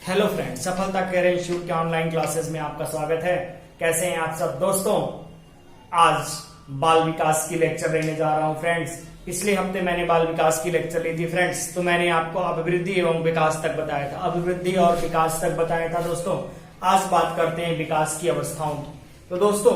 Hello friends, सफलता career institute के online classes में आपका स्वागत है। कैसे हैं आप सब दोस्तों। आज बाल विकास की लेक्चर लेने जा रहा हूं फ्रेंड्स। पिछले हफ्ते मैंने बाल विकास की लेक्चर ली थी फ्रेंड्स, तो मैंने आपको अभिवृद्धि एवं विकास तक बताया था, अभिवृद्धि और विकास तक बताया था दोस्तों। आज बात करते हैं विकास की अवस्थाओं की। तो दोस्तों,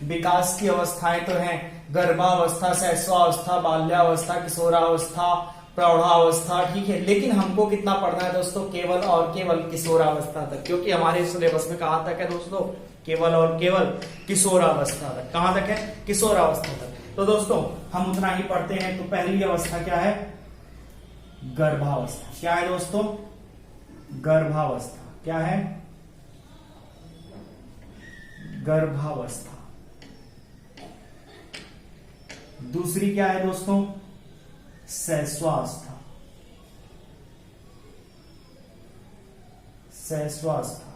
विकास की अवस्थाएं तो हैं गर्भावस्था, शैशवावस्था, बाल्यावस्था, किशोरावस्था, प्रौढ़ावस्था, ठीक है। लेकिन हमको कितना पढ़ना है दोस्तों, केवल और केवल किशोरावस्था तक, क्योंकि हमारे सिलेबस में कहां तक है दोस्तों, केवल और केवल किशोरावस्था तक। कहां तक है, किशोरावस्था तक। तो दोस्तों हम उतना ही पढ़ते हैं। तो पहली अवस्था क्या है, गर्भावस्था। क्या है दोस्तों, गर्भावस्था। क्या है, गर्भावस्था। दूसरी क्या है दोस्तों, शैशवावस्था। शैशवावस्था।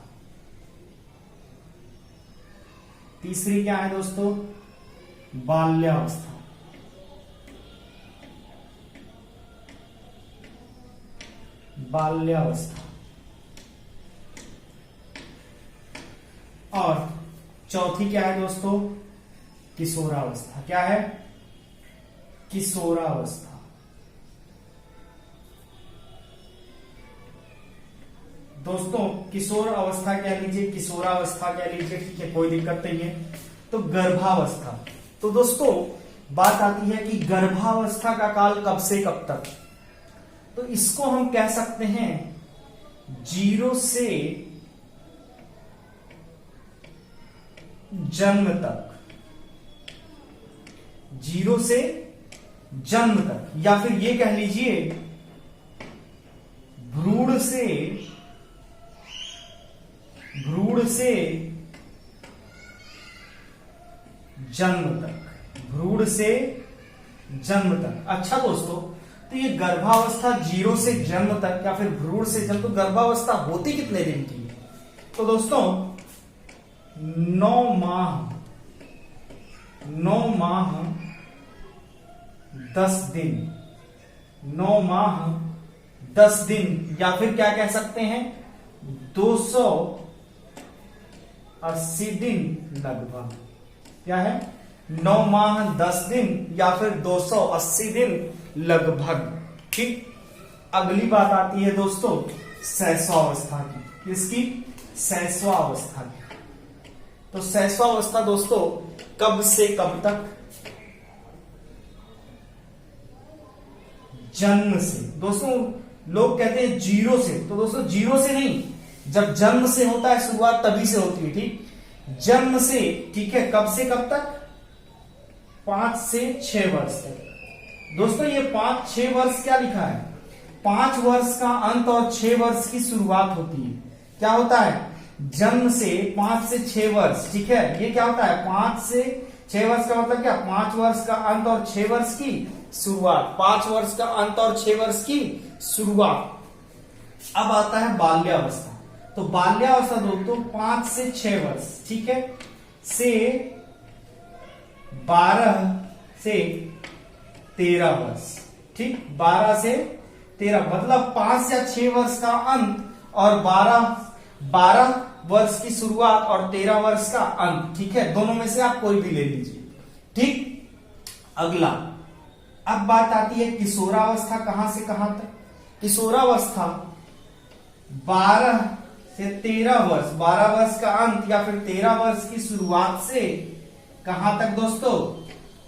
तीसरी क्या है दोस्तों, बाल्यावस्था। बाल्यावस्था। और चौथी क्या है दोस्तों, किशोरावस्था। क्या है, किशोरावस्था। दोस्तों किशोर अवस्था कह लीजिए, किशोरावस्था कह लीजिए, ठीक है, कोई दिक्कत नहीं है। तो गर्भावस्था। तो दोस्तों बात आती है कि गर्भावस्था का काल कब से कब तक। तो इसको हम कह सकते हैं 0 से जन्म तक। 0 से जन्म तक, या फिर ये कह लीजिए भ्रूण से जन्म तक। भ्रूण से जन्म तक। अच्छा दोस्तों, तो ये गर्भावस्था 0 से जन्म तक या फिर भ्रूण से जन्म, तो गर्भावस्था होती कितने दिन की है। तो दोस्तों 9 माह 10 दिन। 9 माह 10 दिन, या फिर क्या कह सकते हैं 280 दिन लगभग। क्या है, 9 माह 10 दिन या फिर 280 दिन लगभग, ठीक। अगली बात आती है दोस्तों शैशवावस्था की। इसकी शैशवावस्था की। तो शैशवावस्था दोस्तों कब से कब तक, जन्म से। दोस्तों लोग कहते हैं 0 से, तो दोस्तों 0 से नहीं, जब जन्म से होता है शुरुआत तभी से होती है, ठीक। जन्म से, ठीक है, कब से कब तक, 5 से 6 वर्ष तक। दोस्तों ये 5-6 वर्ष क्या लिखा है, 5 वर्ष का अंत और 6 वर्ष की शुरुआत होती है। क्या होता है, जन्म से 5 से 6 वर्ष, ठीक है। ये क्या होता है, 5 से 6 वर्ष का मतलब क्या, 5 वर्ष का अंत और 6 वर्ष की शुरुआत। 5 वर्ष का अंत और 6 वर्ष की शुरुआत। अब आता है बाल्यावस्था। तो बाल्यावस्था दोस्तों 5 से 6 वर्ष, ठीक है, से 12 से 13 वर्ष, ठीक। 12 से 13 मतलब 5 या 6 वर्ष का अंत और 12 वर्ष की शुरुआत और 13 वर्ष का अंत, ठीक है। दोनों में से आप कोई भी ले लीजिए, ठीक। अगला, अब बात आती है किशोरावस्था। कहां से कहां तक, किशोरावस्था 12 से 13 वर्ष, 12 वर्ष का अंत या फिर 13 वर्ष की शुरुआत से कहां तक दोस्तों,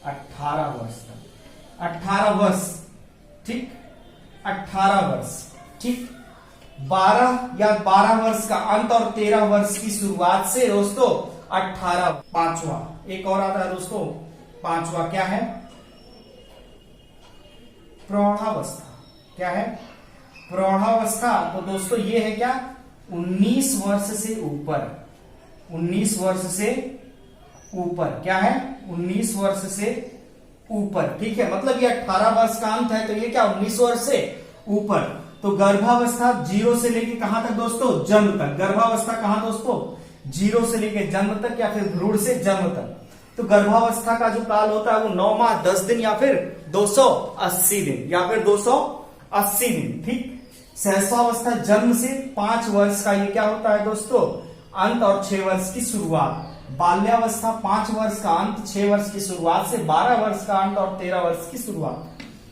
18 वर्ष तक। 18 वर्ष, ठीक, 18 वर्ष, ठीक। 12 वर्ष का अंत और 13 वर्ष की शुरुआत से दोस्तों 18। पांचवा एक और आता है दोस्तों, पांचवा क्या है, प्रौढ़ावस्था। क्या है, प्रौढ़ावस्था। तो दोस्तों ये है क्या, 19 वर्ष से ऊपर। 19 वर्ष से ऊपर। क्या है, 19 वर्ष से ऊपर, ठीक है। मतलब ये 18 वर्ष का अंत है, तो ये क्या 19 वर्ष से ऊपर। तो गर्भावस्था 0 से लेके कहां तक दोस्तों, जन्म तक। गर्भावस्था कहां दोस्तों, 0 से लेके जन्म तक या फिर भ्रूण से जन्म तक। तो गर्भावस्था का जो काल होता है वो 9 माह 10 दिन या फिर 280 दिन या फिर 280 दिन, ठीक। सहस्वावस्था जन्म से 5 वर्ष का ये क्या होता है दोस्तों, अंत, और 6 वर्ष की शुरुआत। बाल्यावस्था 5 वर्ष का अंत, 6 वर्ष की शुरुआत से 12 वर्ष का अंत और 13 वर्ष की शुरुआत।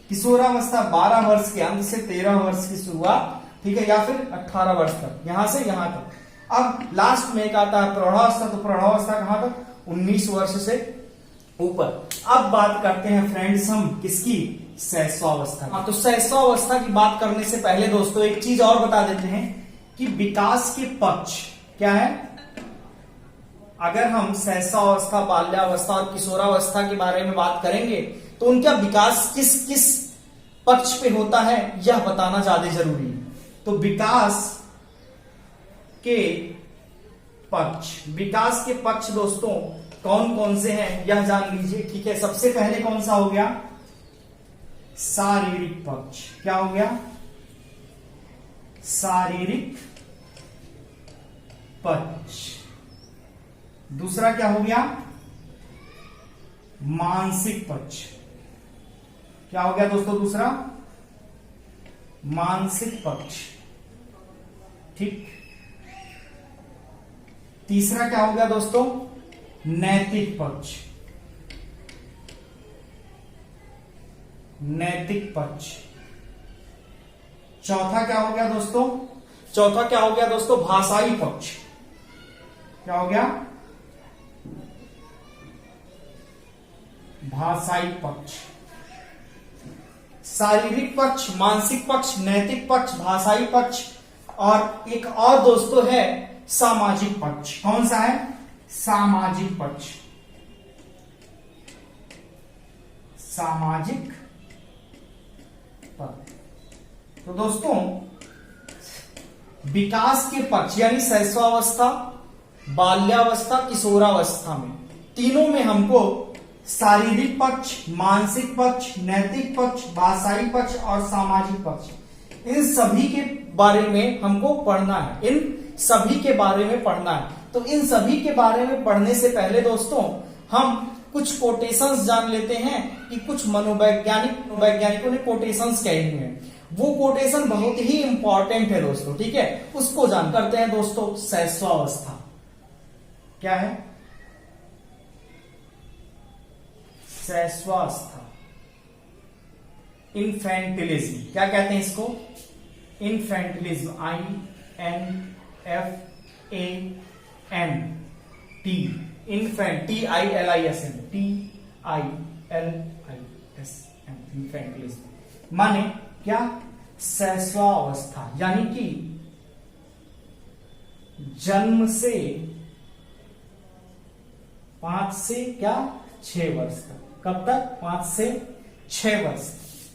किशोरावस्था 12 वर्ष के अंत से 13 वर्ष की शुरुआत, ठीक है, या फिर 18 वर्ष तक, यहां से यहां तक। अब लास्ट में एक आता है प्रौढ़ावस्था, तो प्रौढ़ावस्था कहां तक, 19 वर्ष से ऊपर। अब बात करते हैं फ्रेंड्स हम किसकी, शैशवावस्था। हाँ, तो शैशवावस्था की बात करने से पहले दोस्तों एक चीज और बता देते हैं कि विकास के पक्ष क्या है। अगर हम शैशवावस्था, बाल्यावस्था और किशोरावस्था के बारे में बात करेंगे तो उनका विकास किस किस पक्ष पे होता है यह बताना ज्यादा जरूरी है। तो विकास के पक्ष दोस्तों कौन कौन से हैं यह जान लीजिए, ठीक है। सबसे पहले कौन सा हो गया, शारीरिक पक्ष। क्या हो गया, शारीरिक पक्ष। दूसरा क्या हो गया, मानसिक पक्ष। क्या हो गया दोस्तों दूसरा, मानसिक पक्ष, ठीक। तीसरा क्या हो गया दोस्तों, नैतिक पक्ष। नैतिक पक्ष। चौथा क्या हो गया दोस्तों, भाषाई पक्ष। क्या हो गया, भाषाई पक्ष। शारीरिक पक्ष, मानसिक पक्ष, नैतिक पक्ष, भाषाई पक्ष, और एक और दोस्तों है सामाजिक पक्ष। कौन सा है, सामाजिक पक्ष। सामाजिक पक्ष। तो दोस्तों विकास के पक्ष यानी शैशवावस्था, बाल्यावस्था, किशोरावस्था में तीनों में हमको शारीरिक पक्ष, मानसिक पक्ष, नैतिक पक्ष, भाषाई पक्ष और सामाजिक पक्ष, इन सभी के बारे में हमको पढ़ना है। इन सभी के बारे में पढ़ना है। तो इन सभी के बारे में पढ़ने से पहले दोस्तों हम कुछ कोटेशंस जान लेते हैं कि कुछ वैज्ञानिकों ने कोटेशंस कहे हैं। वो कोटेशन बहुत ही इंपॉर्टेंट है दोस्तों, ठीक है, उसको जान करते हैं दोस्तों। शैशवावस्था क्या है, शैशवावस्था, इन्फेंटिलिज्म। क्या कहते हैं इसको, इन्फेंटिलिज्म, INFANT, इन्फेंट, TILISM, इन्फेंटिलिज्म माने क्या, शैशवावस्था यानी कि जन्म से 5 से क्या 6 वर्ष तक। कब तक, 5 से 6 वर्ष,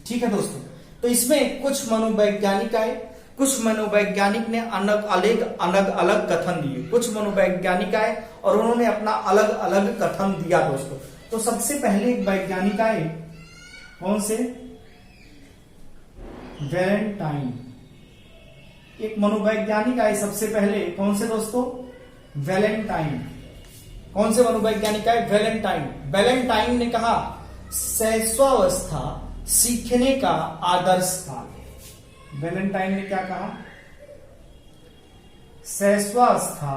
ठीक है दोस्तों। तो इसमें कुछ मनोवैज्ञानिक आए, कुछ मनोवैज्ञानिक ने अलग अलग कथन दिए। कुछ मनोवैज्ञानिक आए और उन्होंने अपना अलग अलग कथन दिया दोस्तों। तो सबसे पहले एक वैज्ञानिक आए, कौन से, वैलेंटाइन। एक मनोवैज्ञानिक आए सबसे पहले, कौन से दोस्तों, वैलेंटाइन। कौन से मनोवैज्ञानिक आए, वैलेंटाइन। वैलेंटाइन ने कहा शैशवावस्था सीखने का आदर्श काल है। वैलेंटाइन ने क्या कहा, शैशवावस्था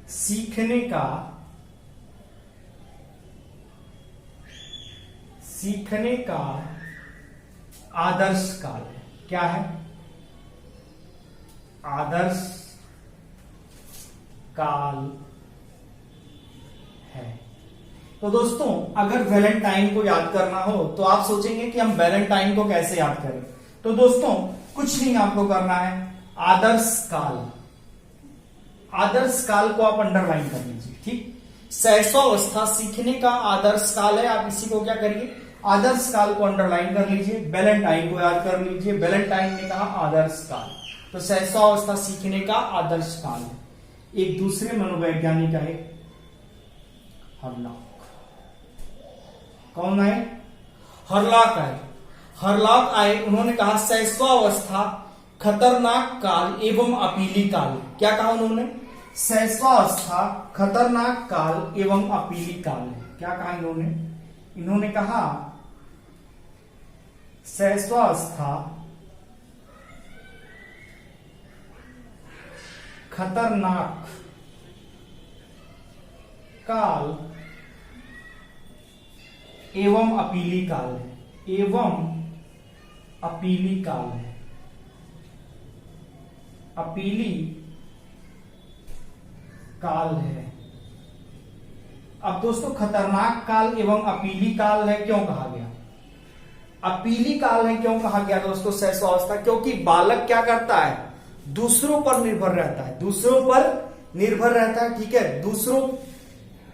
सीखने का आदर्श काल है। क्या है, आदर्श काल है। तो दोस्तों अगर वैलेंटाइन को याद करना हो तो आप सोचेंगे कि हम वैलेंटाइन को कैसे याद करें। तो दोस्तों कुछ नहीं आपको करना है, आदर्श काल, आदर्श काल को आप अंडरलाइन कर लीजिए, ठीक। शैशवावस्था सीखने का आदर्श काल है, आप इसी को क्या करिए, आदर्श काल को अंडरलाइन कर लीजिए। वैलेंटाइन को याद कर लीजिए, वैलेंटाइन ने कहा आदर्श काल। तो शैशवावस्था सीखने का आदर्श काल है। एक दूसरे मनोवैज्ञानिक है हरलॉक। कौन आए, हरलॉक आए। हरलॉक आए, उन्होंने कहा शैशवावस्था खतरनाक काल एवं अपीली काल। क्या कहा उन्होंने, शैशवावस्था खतरनाक काल एवं अपीली काल है। क्या कहा इन्होंने, इन्होंने कहा शैशवावस्था खतरनाक काल एवं अपीली काल है, एवं अपीली काल है, अपीली काल है। अब दोस्तों खतरनाक काल एवं अपीली काल है क्यों कहा गया? अपीली काल है क्यों कहा गया दोस्तों शैशवावस्था? क्योंकि बालक क्या करता है, दूसरों पर निर्भर रहता है, दूसरों पर निर्भर रहता है, ठीक है, दूसरों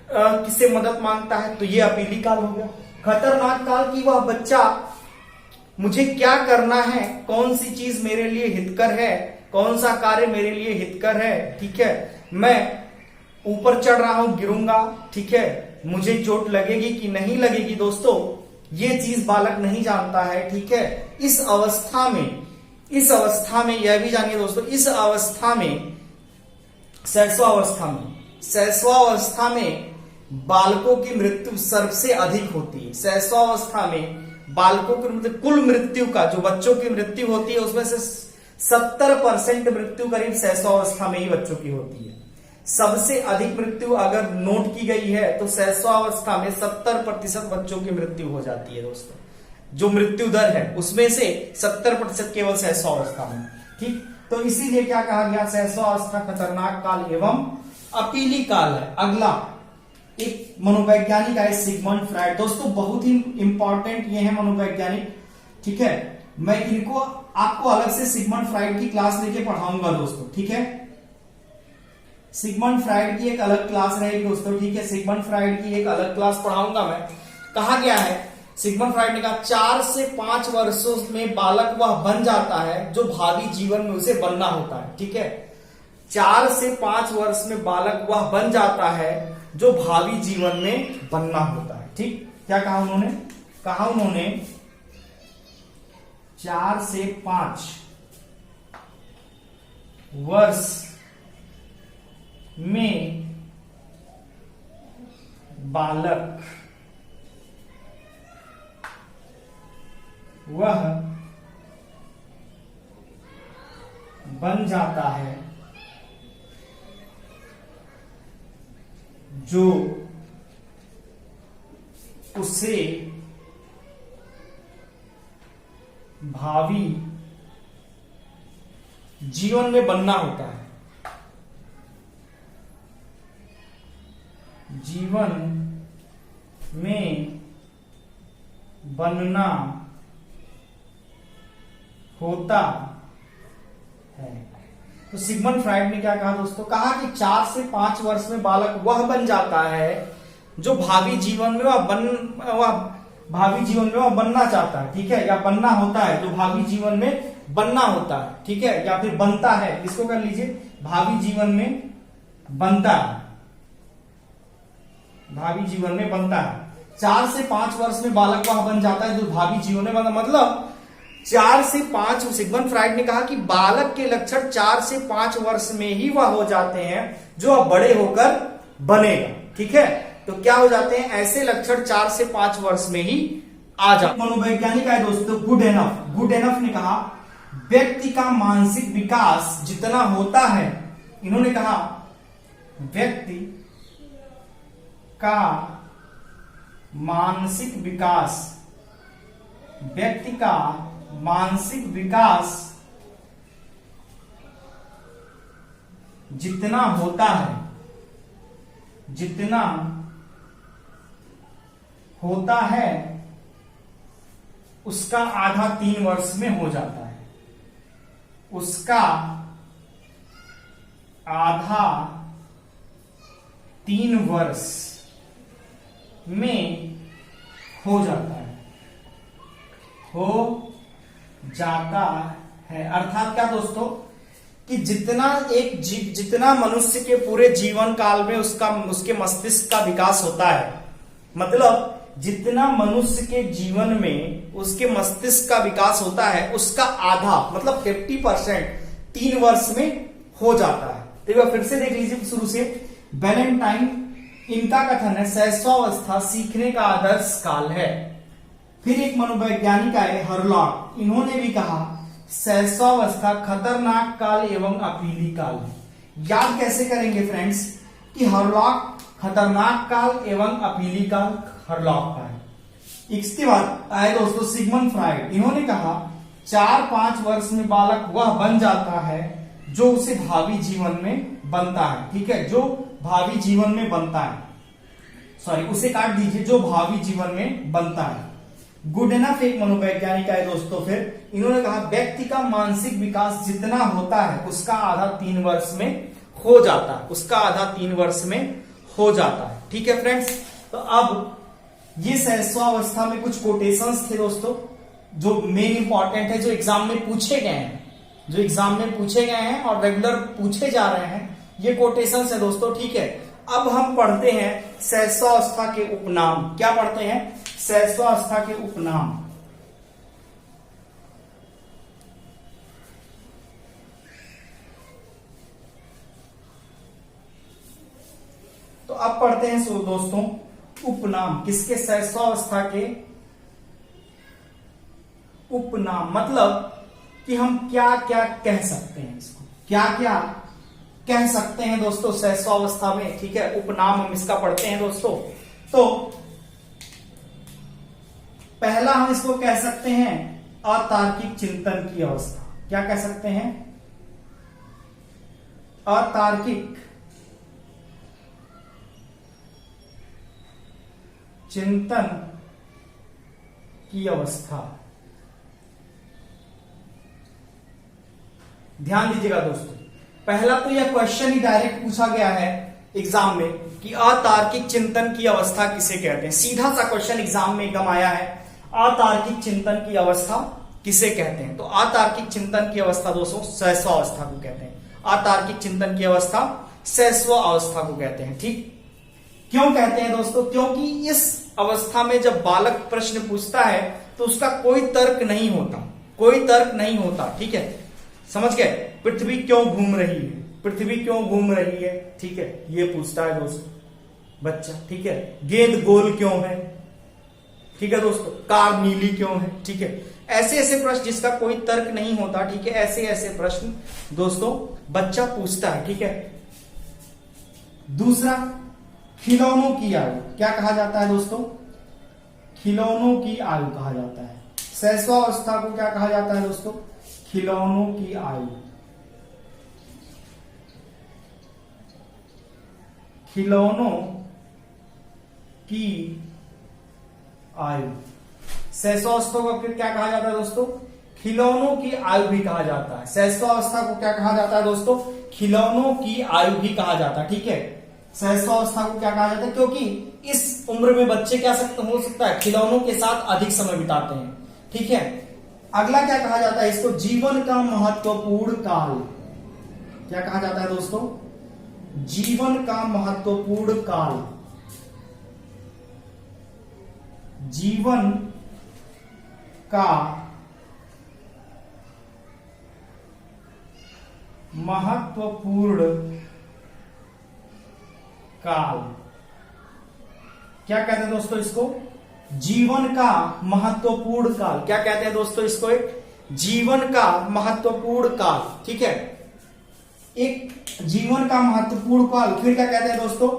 किससे मदद मांगता है, तो ये अपीली काल हो गया। खतरनाक काल की वह बच्चा मुझे क्या करना है, कौन सी चीज मेरे लिए हितकर है, कौन सा कार्य मेरे लिए हितकर है, ठीक है, मैं ऊपर चढ़ रहा हूं गिरूंगा, ठीक है, मुझे चोट लगेगी कि नहीं लगेगी दोस्तों, ये चीज बालक नहीं जानता है, ठीक है। इस अवस्था में यह भी जानिए दोस्तों, इस अवस्था में शैशवावस्था में बालकों की मृत्यु सबसे अधिक होती है। शैशवावस्था में बालकों की मृत्यु, कुल मृत्यु का जो बच्चों की मृत्यु होती है उसमें से 70% मृत्यु करीब शैशवावस्था में ही बच्चों की होती है। सबसे अधिक मृत्यु अगर नोट की गई है तो शैशवावस्था में 70% बच्चों की मृत्यु हो जाती है दोस्तों। जो मृत्यु दर है उसमें से 70% केवल शैशवावस्था में, ठीक। तो इसीलिए क्या कहा गया, शैशवावस्था खतरनाक काल एवं अपीली काल है। अगला एक मनोवैज्ञानिक है सिगमंड फ्राइड। दोस्तों बहुत ही इंपॉर्टेंट ये है मनोवैज्ञानिक, ठीक है। मैं इनको आपको अलग से सिगमंड फ्राइड की क्लास लेके पढ़ाऊंगा दोस्तों, ठीक है। सिगमंड फ्राइड की एक अलग क्लास रहेगी दोस्तों, ठीक है। सिगमंड फ्राइड की एक अलग क्लास पढ़ाऊंगा मैं। कहा गया है, सिगमंड फ्राइड ने कहा 4 से 5 वर्षों में बालक वह बन जाता है जो भावी जीवन में उसे बनना होता है, ठीक है। 4 से 5 वर्ष में बालक वह बन जाता है जो भावी जीवन में बनना होता है, ठीक। क्या कहा उन्होंने? कहा उन्होंने 4 से 5 वर्ष में बालक वह बन जाता है जो उसे भावी जीवन में बनना होता है, जीवन में बनना होता है। तो सिगमंड फ्राइड ने क्या कहा दोस्तों? कहा कि 4 से 5 वर्ष में बालक वह बन जाता है जो भावी जीवन में वह बनना चाहता है, ठीक है, या बनना होता है, जो भावी जीवन में बनना होता है, ठीक है, या फिर बनता है। इसको कर लीजिए, भावी जीवन में बनता है, भावी जीवन में बनता है। 4 से 5 वर्ष में बालक वह बन जाता है जो भावी जीवन में बनता, मतलब 4 से 5, सिगमंड फ्राइड ने कहा कि बालक के लक्षण 4 से 5 वर्ष में ही वह हो जाते हैं जो अब बड़े होकर बनेगा, ठीक है। तो क्या हो जाते हैं ऐसे लक्षण 4 से 5 वर्ष में ही आ जाते। मनोवैज्ञानिक है दोस्तों गुड एनफ ने कहा व्यक्ति का मानसिक विकास जितना होता है, इन्होंने कहा व्यक्ति का मानसिक विकास जितना होता है उसका आधा 3 वर्ष में हो जाता है, उसका आधा 3 वर्ष में हो जाता है। अर्थात क्या दोस्तों कि जितना मनुष्य के पूरे जीवन काल में उसके मस्तिष्क का विकास होता है, मतलब जितना मनुष्य के जीवन में उसके मस्तिष्क का विकास होता है उसका आधा मतलब 50% 3 वर्ष में हो जाता है। तो एक बार फिर से देख लीजिए शुरू से, बैलेंटाइन इनका कथन है शैशवावस्था सीखने का आदर्श काल है। फिर एक मनोवैज्ञानिक आए हरलॉक, इन्होंने भी कहा शैशवावस्था खतरनाक काल एवं अपीली काल है। याद कैसे करेंगे फ्रेंड्स कि हरलॉक खतरनाक काल एवं अपीली काल हरलॉक का है। इसके बाद आए दोस्तों सिगमंड फ्राइड, इन्होंने कहा 4-5 वर्ष में बालक वह बन जाता है जो उसे भावी जीवन में बनता है। ठीक है, जो भावी जीवन में बनता है, सॉरी उसे काट दीजिए, जो भावी जीवन में बनता है। गुड एनफ एक मनोवैज्ञानिक है दोस्तों, फिर इन्होंने कहा व्यक्ति का मानसिक विकास जितना होता है उसका आधा 3 वर्ष में हो जाता है, उसका आधा 3 वर्ष में हो जाता है। ठीक है फ्रेंड्स, तो अब ये शैशवावस्था में कुछ कोटेशंस थे दोस्तों जो मेन इंपॉर्टेंट है, जो एग्जाम में पूछे गए हैं, जो एग्जाम में पूछे गए हैं और रेगुलर पूछे जा रहे हैं, ये कोटेशंस है दोस्तों। ठीक है, अब हम पढ़ते हैं शैशवावस्था के उपनाम। क्या पढ़ते हैं? शैशवावस्था के उपनाम। तो अब पढ़ते हैं दोस्तों उपनाम, किसके? शैशवावस्था के उपनाम। मतलब कि हम क्या क्या कह सकते हैं, इसको क्या क्या कह सकते हैं दोस्तों शैशवावस्था में। ठीक है, उपनाम हम इसका पढ़ते हैं दोस्तों। तो पहला हम इसको कह सकते हैं अतार्किक चिंतन की अवस्था। क्या कह सकते हैं? अतार्किक चिंतन की अवस्था। ध्यान दीजिएगा दोस्तों, पहला तो यह क्वेश्चन ही डायरेक्ट पूछा गया है एग्जाम में कि अतार्किक चिंतन की अवस्था किसे कहते हैं। सीधा सा क्वेश्चन एग्जाम में एकदम आया है, अतार्किक चिंतन की अवस्था किसे कहते हैं। तो अतार्किक चिंतन की अवस्था दोस्तों शैशवावस्था को कहते हैं। अतार्किक चिंतन की अवस्था शैशवावस्था को कहते हैं। ठीक, क्यों कहते हैं दोस्तों? क्योंकि इस अवस्था में जब बालक प्रश्न पूछता है तो उसका कोई तर्क नहीं होता, कोई तर्क नहीं होता। ठीक है, समझ गए? पृथ्वी क्यों घूम रही है, पृथ्वी क्यों घूम रही है, ठीक है, ये पूछता है दोस्तों बच्चा। ठीक है, गेंद गोल क्यों है, ठीक है दोस्तों, कार नीली क्यों है। ठीक है, ऐसे ऐसे प्रश्न जिसका कोई तर्क नहीं होता। ठीक है, ऐसे ऐसे प्रश्न दोस्तों बच्चा पूछता है। ठीक है, दूसरा खिलौनों की आयु। क्या कहा जाता है दोस्तों? खिलौनों की आयु कहा जाता है। शैशवावस्था को क्या कहा जाता है दोस्तों? खिलौनों की आयु। खिलौनों की आयु। शैशवावस्था को फिर क्या कहा जाता है दोस्तों? खिलौनों की आयु भी कहा जाता है। शैशवावस्था को क्या कहा जाता है दोस्तों? खिलौनों की आयु भी कहा जाता है। ठीक है, शैशवावस्था को क्या कहा जाता है? क्योंकि इस उम्र में बच्चे क्या हो सकता है, खिलौनों के साथ अधिक समय बिताते हैं। ठीक है, अगला क्या कहा जाता है इसको? जीवन का महत्वपूर्ण काल। क्या कहा जाता है दोस्तों? जीवन का महत्वपूर्ण काल। जीवन का महत्वपूर्ण काल। क्या कहते हैं दोस्तों इसको? जीवन का महत्वपूर्ण काल। क्या कहते हैं दोस्तों इसको? एक जीवन का महत्वपूर्ण काल। ठीक है, एक जीवन का महत्वपूर्ण काल। फिर क्या कहते हैं दोस्तों?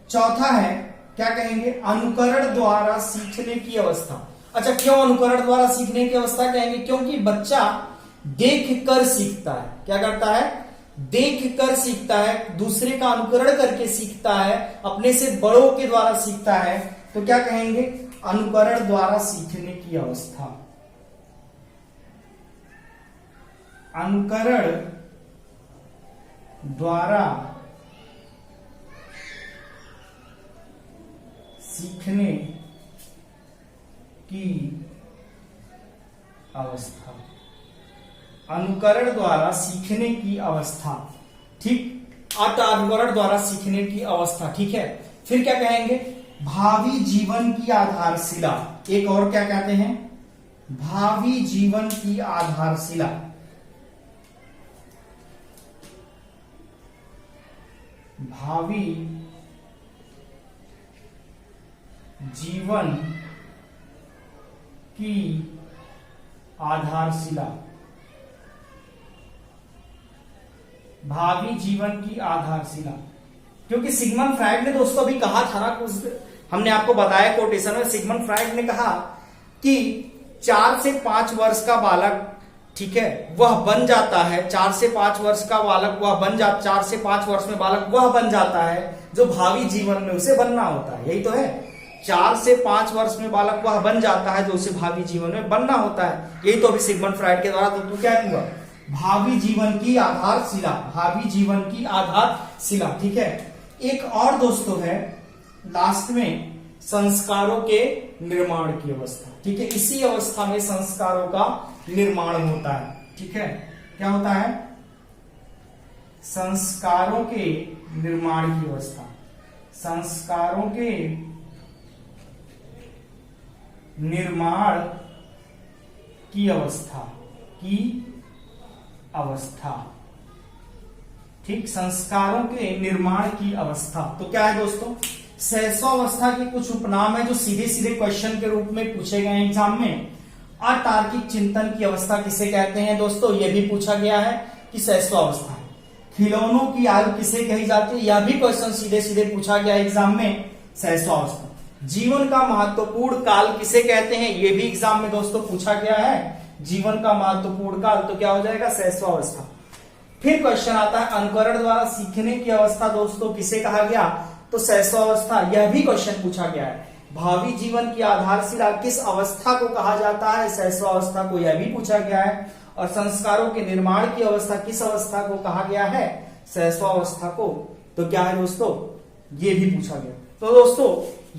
चौथा है, क्या कहेंगे? अनुकरण द्वारा सीखने की अवस्था। अच्छा, क्यों अनुकरण द्वारा सीखने की अवस्था कहेंगे? क्योंकि बच्चा देख कर सीखता है। क्या करता है? देख कर सीखता है, दूसरे का अनुकरण करके सीखता है, अपने से बड़ों के द्वारा सीखता है। तो क्या कहेंगे? अनुकरण द्वारा सीखने की अवस्था। अनुकरण द्वारा सीखने की अवस्था। अनुकरण द्वारा सीखने की अवस्था। ठीक, अनुकरण द्वारा सीखने की अवस्था। ठीक है, फिर क्या कहेंगे? भावी जीवन की आधारशिला। एक और क्या कहते हैं? भावी जीवन की आधारशिला। भावी जीवन की आधारशिला, भावी जीवन की आधारशिला। क्योंकि सिगमंड फ्राइड ने दोस्तों अभी कहा था ना, कुछ हमने आपको बताया कोटेशन में, सिगमंड फ्राइड ने कहा कि 4 से 5 वर्ष का बालक, ठीक है, वह बन जाता है, 4 से 5 वर्ष का बालक वह बन जाता, 4 से 5 वर्ष में बालक वह बन जाता है जो भावी जीवन में उसे बनना होता है। यही तो है, 4 से 5 वर्ष में बालक वह बन जाता है जो उसे भावी जीवन में बनना होता है। यही तो अभी सिगमंड फ्राइड के द्वारा, तो क्या कहूंगा, भावी जीवन की आधारशिला, भावी जीवन की आधारशिला। ठीक है, एक और दोस्तों है लास्ट में, संस्कारों के निर्माण की अवस्था। ठीक है, इसी अवस्था में संस्कारों का निर्माण होता है। ठीक है, क्या होता है, संस्कारों के निर्माण की अवस्था, संस्कारों के निर्माण की अवस्था, की अवस्था। ठीक, संस्कारों के निर्माण की अवस्था। तो क्या है दोस्तों, सहस्वावस्था के कुछ उपनाम है जो सीधे सीधे क्वेश्चन के रूप में पूछे गए एग्जाम में। अतार्किक चिंतन की अवस्था किसे कहते हैं दोस्तों, यह भी पूछा गया है कि सहस्वावस्था है। खिलौनों की आयु किसे कही जाती है, यह भी क्वेश्चन सीधे सीधे पूछा गया एग्जाम में, सहस्वावस्था। जीवन का महत्वपूर्ण काल किसे कहते हैं, यह भी एग्जाम में दोस्तों पूछा गया है, जीवन का महत्वपूर्ण काल, तो क्या हो जाएगा, सहस्वावस्था। फिर क्वेश्चन आता है अनुकरण द्वारा सीखने की अवस्था दोस्तों किसे कहा गया, तो सहस्वावस्था, यह भी क्वेश्चन पूछा गया है। भावी जीवन की आधारशिला किस अवस्था को कहा जाता है, सहस्वावस्था को, यह भी पूछा गया है। और संस्कारों के निर्माण की अवस्था किस अवस्था को कहा गया है, सहस्वावस्था को, तो क्या है दोस्तों, ये भी पूछा गया। तो दोस्तों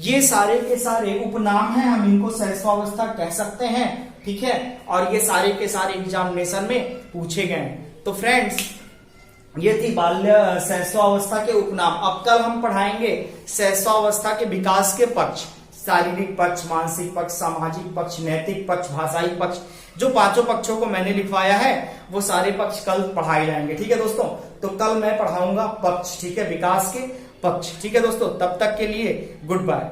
ये सारे के सारे उपनाम हैं, हम इनको सहस्वावस्था कह सकते हैं। ठीक है, और ये सारे के सारे एग्जामिनेशन में पूछे गए हैं। तो फ्रेंड्स ये थी बाल्य सहस्वावस्था के उपनाम। अब कल हम पढ़ाएंगे सहस्वावस्था के विकास के पक्ष, शारीरिक पक्ष, मानसिक पक्ष, सामाजिक पक्ष, नैतिक पक्ष, भाषाई पक्ष, जो 5 पक्षों को मैंने लिखवाया है वो सारे पक्ष कल पढ़ाए जाएंगे। ठीक है दोस्तों, तो कल मैं पढ़ाऊंगा पक्ष, ठीक है, विकास के पक्ष। ठीक है दोस्तों, तब तक के लिए गुड बाय।